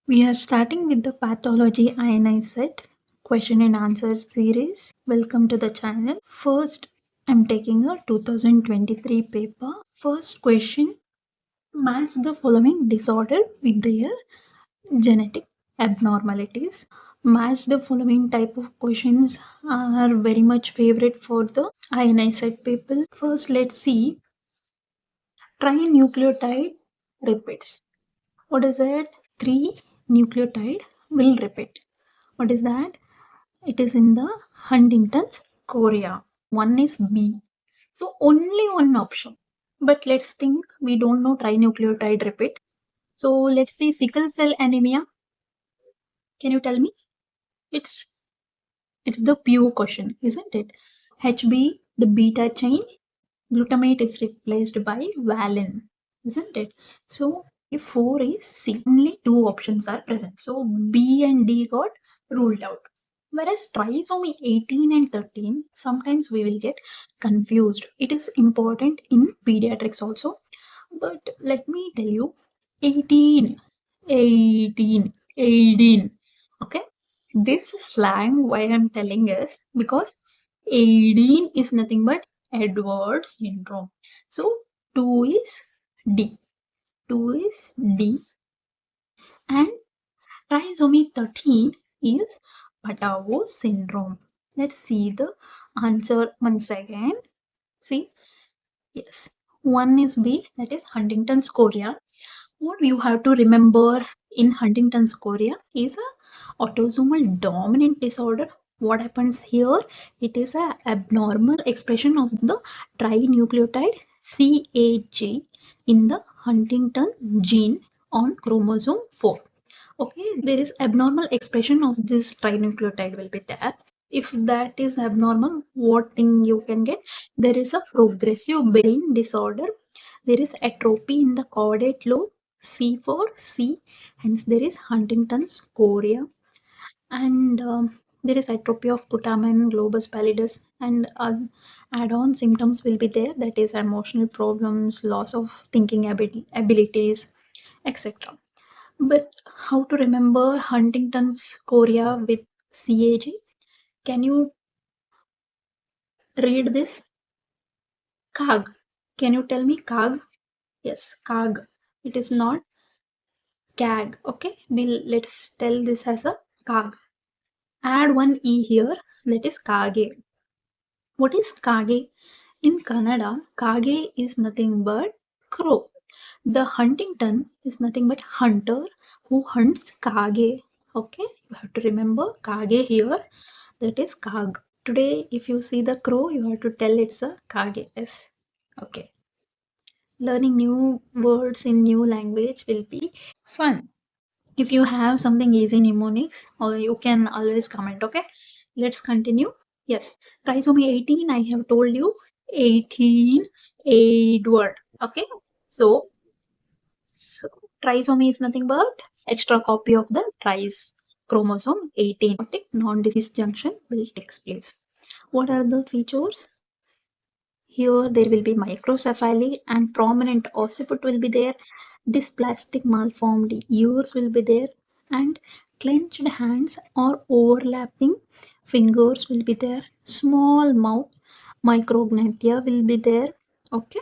We are starting with the Pathology I INICET question and answer series. Welcome to the channel. First, I'm taking a 2023 paper. First question, match the following disorder with their genetic abnormalities. Match the following type of questions are very much favorite for the I INICET people. First, let's see trinucleotide repeats. What is it? 3 nucleotide will repeat. What is that? It is in the Huntington's chorea. One is B. So only one option. But let's think we don't know trinucleotide repeat. So let's see sickle cell anemia. Can you tell me? It's it's the pure question, isn't it? HB, the beta chain, glutamate is replaced by valine, isn't it? So if 4 is C, only two options are present. So B and D got ruled out. Whereas trisomy 18 and 13, sometimes we will get confused. It is important in pediatrics also. But let me tell you, 18, 18, 18. Okay? This slang, why I'm telling is because 18 is nothing but Edwards syndrome. So 2 is D. 2 is D. And trisomy 13 is Patavo syndrome. Let's see the answer once again. See, yes, one is B, that is Huntington's chorea. What you have to remember in Huntington's chorea is a autosomal dominant disorder. What happens here? It is a abnormal expression of the trinucleotide CAG in the Huntington gene on chromosome 4. Okay, there is abnormal expression of this trinucleotide will be there. If that is abnormal, what thing you can get? There is a progressive brain disorder. There is atrophy in the caudate lobe, C for C, hence there is Huntington's chorea, and there is atrophy of putamen, globus pallidus, and add-on symptoms will be there. That is emotional problems, loss of thinking abilities, etc. But how to remember Huntington's chorea with CAG? Can you read this? CAG. Can you tell me CAG? Yes, CAG. It is not CAG. Okay, let's tell this as a CAG. Add one E here. That is KAGE. What is KAGE? In Kannada, KAGE is nothing but crow. The Huntington is nothing but hunter who hunts KAGE. Okay, you have to remember KAGE here. That is KAG. Today, if you see the crow, you have to tell it's a KAGE. Yes. Okay. Learning new words in new language will be fun. If you have something easy mnemonics, or you can always comment. Okay, let's continue. Yes, trisomy 18, I have told you 18 Edward. Okay, so trisomy is nothing but extra copy of the tris chromosome 18. Non-disjunction will take place. What are the features? Here there will be microcephaly and prominent occiput will be there, dysplastic malformed ears will be there, and clenched hands or overlapping fingers will be there, small mouth, micrognathia will be there. Okay,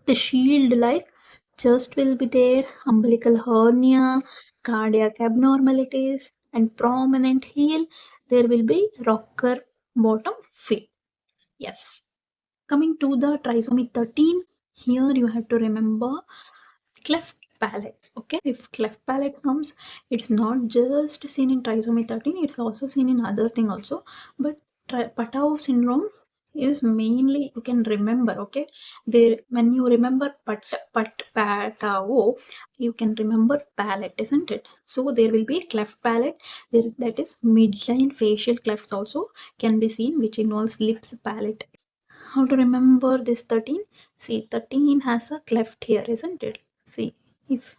the shield like chest will be there, umbilical hernia, cardiac abnormalities, and prominent heel. There will be rocker bottom feet. Yes. Coming to the trisomy 13, here you have to remember cleft palate. Okay, if cleft palate comes, it's not just seen in trisomy 13, it's also seen in other thing also. But Patau syndrome is mainly you can remember. Okay, there when you remember Patau, you can remember palate, isn't it? So there will be cleft palate. There that is midline facial clefts also can be seen, which involves lips, palate. How to remember this 13? See, 13 has a cleft here, isn't it? See, if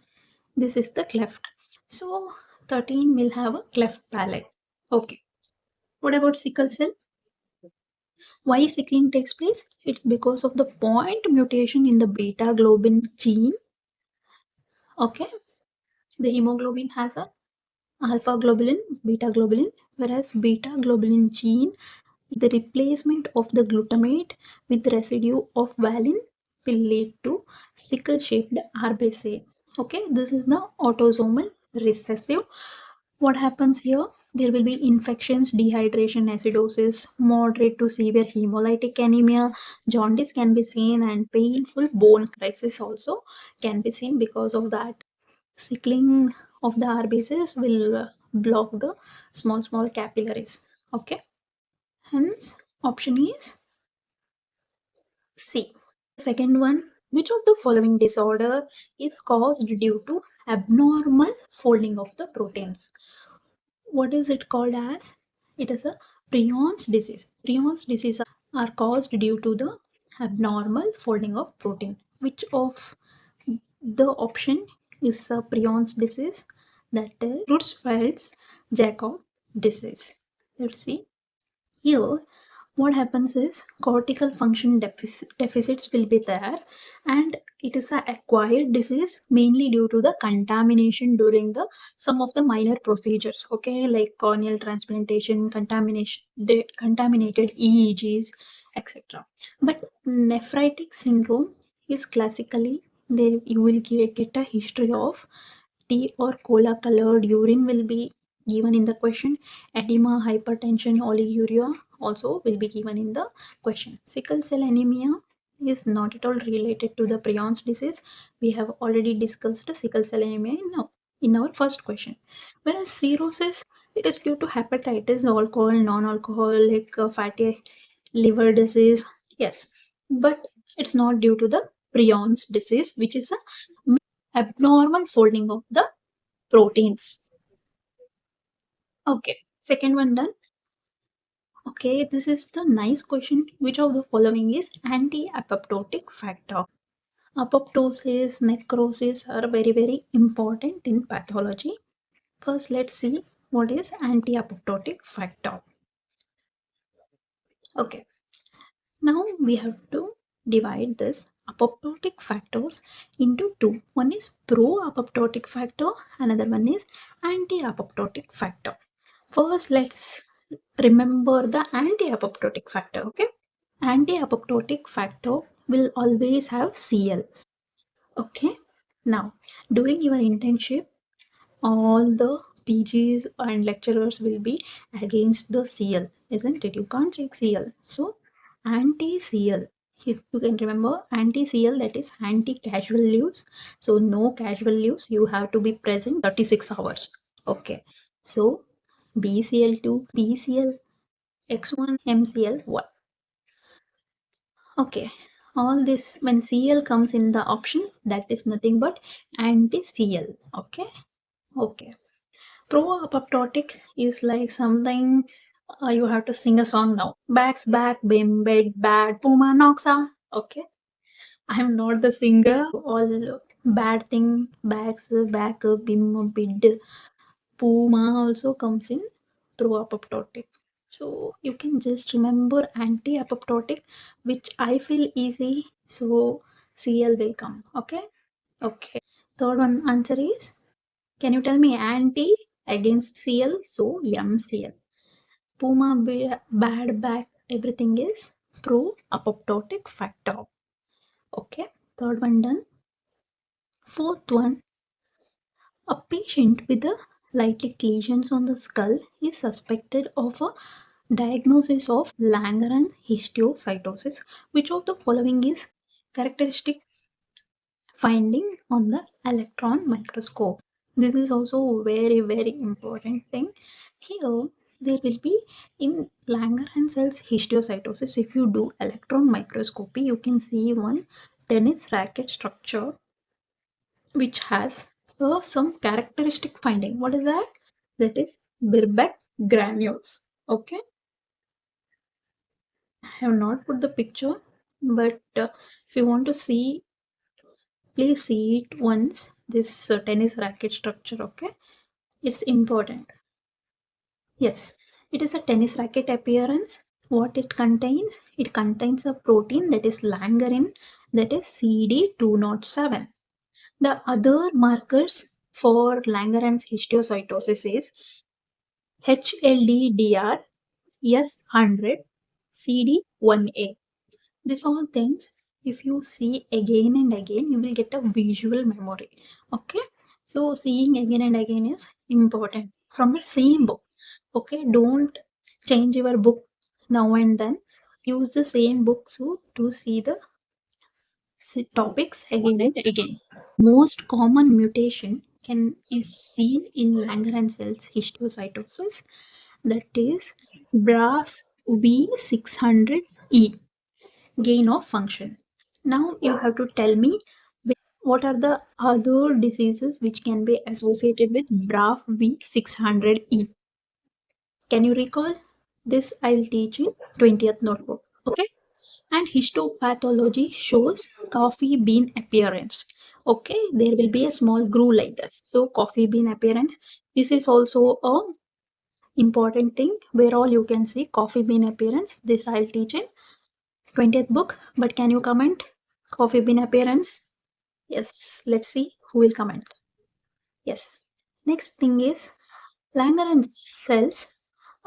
this is the cleft. So, 13 will have a cleft palate. Okay. What about sickle cell? Why sickling takes place? It's because of the point mutation in the beta globin gene. Okay. The hemoglobin has a alpha globulin, beta globulin, whereas beta globulin gene, the replacement of the glutamate with residue of valine will lead to sickle shaped RBC. Okay, this is the autosomal recessive. What happens here? There will be infections, dehydration, acidosis, moderate to severe hemolytic anemia, jaundice can be seen, and painful bone crisis also can be seen. Because of that, sickling of the RBCs will block the small capillaries. Okay, hence option is C. Second one, which of the following disorder is caused due to abnormal folding of the proteins? What is it called as? It is a Prion's disease. Prion's disease are caused due to the abnormal folding of protein. Which of the option is a Prion's disease? That is Creutzfeldt-Jakob disease. Let's see. Here, what happens is cortical function deficits will be there, and it is an acquired disease mainly due to the contamination during the some of the minor procedures, okay, like corneal transplantation, contaminated EEGs, etc. But nephritic syndrome is classically there. You will get a history of tea or cola colored urine will be given in the question. Edema, hypertension, oliguria also will be given in the question. Sickle cell anemia is not at all related to the Prion's disease. We have already discussed sickle cell anemia in our first question. Whereas cirrhosis, it is due to hepatitis, alcohol, non-alcoholic fatty liver disease. Yes, but it's not due to the Prion's disease, which is a abnormal folding of the proteins. Okay, second one done. Okay, this is the nice question. Which of the following is anti-apoptotic factor? Apoptosis, necrosis are very important in pathology. First, let's see what is anti-apoptotic factor. Okay, now we have to divide this apoptotic factors into two. One is pro-apoptotic factor, another one is anti-apoptotic factor. First, let's remember the anti-apoptotic factor. Okay, anti-apoptotic factor will always have Cl. Okay, now during your internship, all the PGs and lecturers will be against the Cl, isn't it? You can't take Cl. So, anti-Cl. You can remember anti-Cl, that is anti-casual leaves. So, no casual leaves. You have to be present 36 hours. Okay. So, BCl2, PCl, X1, MCl1. Okay. All this, when Cl comes in the option, that is nothing but anti-Cl. Okay. Okay. Pro-apoptotic is like something you have to sing a song now. Backs back, bim, bed, bad, puma, noxa. Okay. I am not the singer. All bad thing, backs, back, bim, bid, puma also comes in pro-apoptotic. So you can just remember anti-apoptotic, which I feel easy. So Cl will come. Okay. Okay. Third one answer is, can you tell me anti against Cl? So MCl. Puma, bad, back, everything is pro-apoptotic factor. Okay. Third one done. Fourth one, a patient with a lytic lesions on the skull is suspected of a diagnosis of Langerhans histiocytosis. Which of the following is characteristic finding on the electron microscope? This is also very important thing. Here there will be in Langerhans cells histiocytosis. If you do electron microscopy, you can see one tennis racket structure which has some characteristic finding. What is that? That is Birbeck granules. Okay, I have not put the picture, but if you want to see, please see it once. This tennis racket structure. Okay, it's important. Yes, it is a tennis racket appearance. What it contains? It contains a protein that is Langerin, that is CD207. The other markers for Langerhans histiocytosis is HLD-DR S100 CD1A. These all things, if you see again and again, you will get a visual memory. Okay, so seeing again and again is important from the same book. Okay, don't change your book now and then. Use the same book so to see the topics again and again. Most common mutation is seen in Langerhans cells histiocytosis, that is BRAF V600E, gain of function. Now you have to tell me what are the other diseases which can be associated with BRAF V600E. Can you recall? This I'll teach in 20th notebook. Okay. And histopathology shows coffee bean appearance. Okay, there will be a small groove like this. So coffee bean appearance. This is also a important thing where all you can see coffee bean appearance. This I'll teach in 20th book. But can you comment coffee bean appearance? Yes, let's see who will comment. Yes. Next thing is Langerhans cells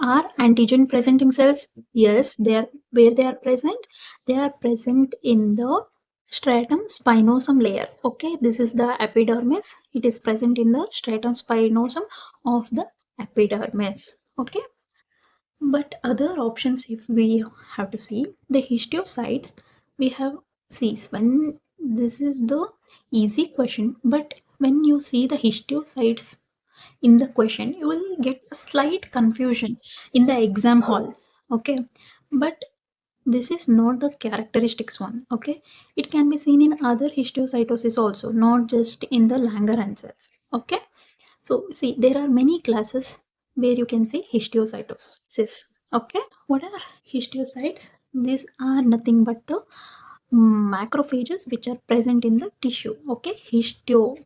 are antigen presenting cells. Yes, they are. Where they are present? They are present in the stratum spinosum layer. Okay, this is the epidermis. It is present in the stratum spinosum of the epidermis. Okay, but other options, if we have to see the histiocytes, we have sees when this is the easy question, but when you see the histiocytes in the question, you will get a slight confusion in the exam hall. Okay, but this is not the characteristics one. Okay, it can be seen in other histiocytosis also, not just in the Langerhans cells. Okay, so see, there are many classes where you can see histiocytosis. Okay, what are histiocytes? These are nothing but the macrophages which are present in the tissue. Okay, histo.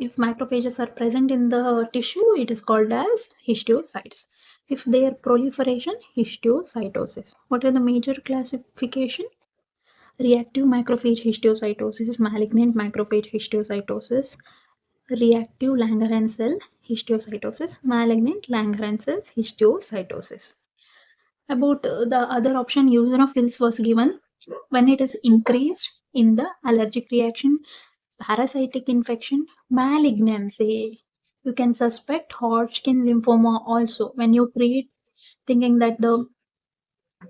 If macrophages are present in the tissue, it is called as histiocytes. If their proliferation, histiocytosis. What are the major classification? Reactive macrophage histiocytosis, malignant macrophage histiocytosis, reactive Langerhans cell histiocytosis, malignant Langerhans cells histiocytosis. About the other option, eosinophils was given when it is increased in the allergic reaction, parasitic infection, malignancy. You can suspect Hodgkin lymphoma also when you treat thinking that the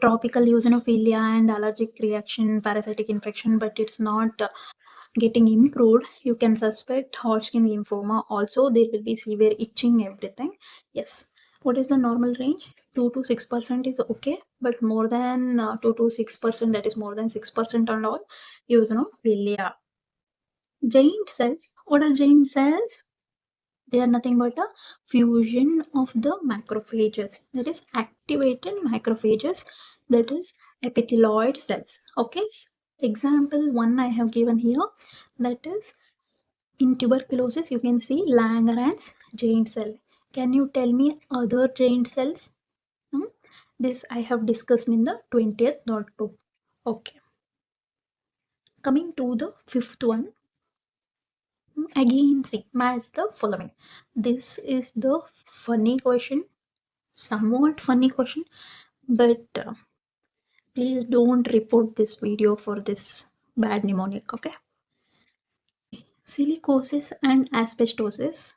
tropical eosinophilia and allergic reaction, parasitic infection, but it's not getting improved. You can suspect Hodgkin lymphoma also. There will be severe itching, everything. Yes. What is the normal range? 2 to 6% is okay, but more than 2 to 6%, that is more than 6% and all, eosinophilia. Giant cells. What are giant cells? They are nothing but a fusion of the macrophages. That is activated macrophages. That is epithelioid cells. Okay. Example one I have given here. That is in tuberculosis. You can see Langerhans giant cell. Can you tell me other giant cells? This I have discussed in the 20th notebook. Okay. Coming to the fifth one. Again, see, match the following. This is the funny question, somewhat funny question, but please don't report this video for this bad mnemonic. Okay. Silicosis and asbestosis.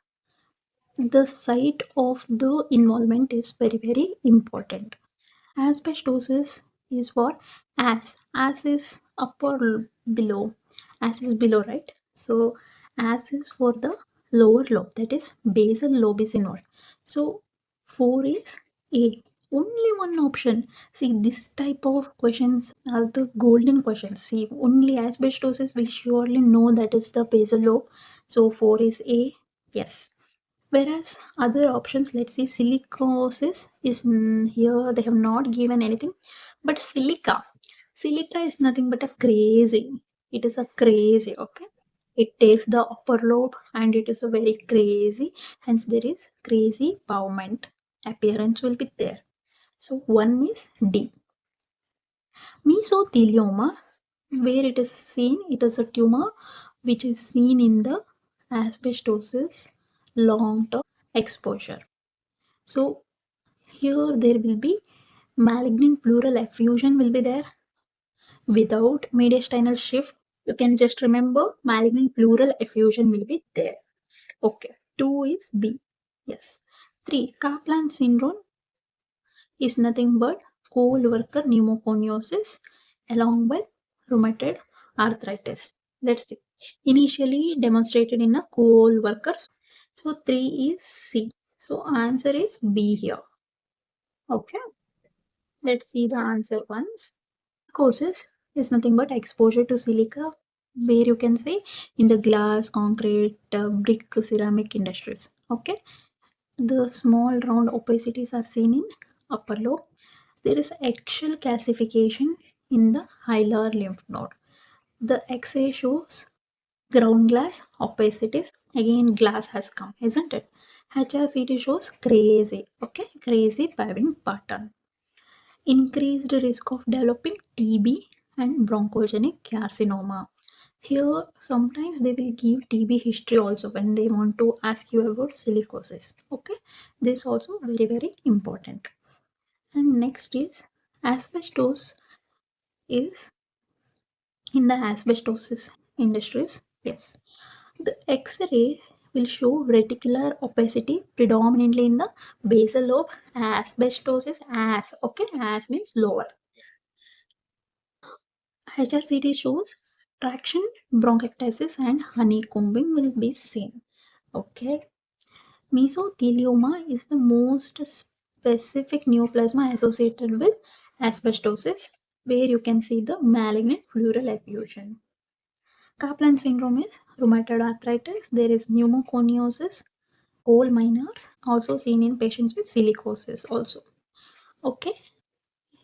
The site of the involvement is very, very important. Asbestosis is for as is upper below, as is below, right? So as is for the lower lobe, that is basal lobe is involved. So 4 is A. Only one option. See, this type of questions are the golden questions. See, only asbestosis we surely know that is the basal lobe. So 4 is A. Yes. Whereas other options, let's see, silicosis is here, they have not given anything, but silica is nothing but a crazy. It is a crazy, okay? It takes the upper lobe and it is a very crazy, hence there is crazy bowment appearance will be there. So one is D. Mesothelioma, where it is seen, it is a tumor which is seen in the asbestosis, long-term exposure. So here there will be malignant pleural effusion will be there without mediastinal shift. You can just remember malignant pleural effusion will be there. Okay. 2 is B. Yes. 3. Kaplan syndrome is nothing but co-worker pneumoconiosis along with rheumatoid arthritis. Let's see. Initially demonstrated in a co-worker. So 3 is C. So answer is B here. Okay. Let's see the answer once. Causes is nothing but exposure to silica, where you can say in the glass, concrete, brick, ceramic industries. Okay. The small round opacities are seen in upper lobe. There is axial calcification in the hilar lymph node. The X-ray shows ground glass opacities. Again, glass has come, isn't it? HRCT shows crazy, okay, crazy paving pattern. Increased risk of developing TB and bronchogenic carcinoma. Here, sometimes they will give TB history also when they want to ask you about silicosis. Okay, this also very, very important. And next is asbestos is in the asbestosis industries. Yes, the X-ray will show reticular opacity predominantly in the basal lobe. Asbestosis as, okay, as means lower. HRCT shows traction, bronchiectasis and honeycombing will be seen. Okay. Mesothelioma is the most specific neoplasma associated with asbestosis, where you can see the malignant pleural effusion. Kaplan syndrome is rheumatoid arthritis. There is pneumoconiosis, coal miners, also seen in patients with silicosis also. Okay,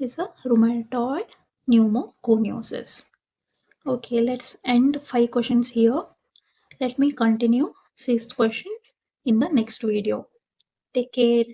is a rheumatoid pneumoconiosis. Okay, let's end 5 questions here. Let me continue 6th question in the next video. Take care.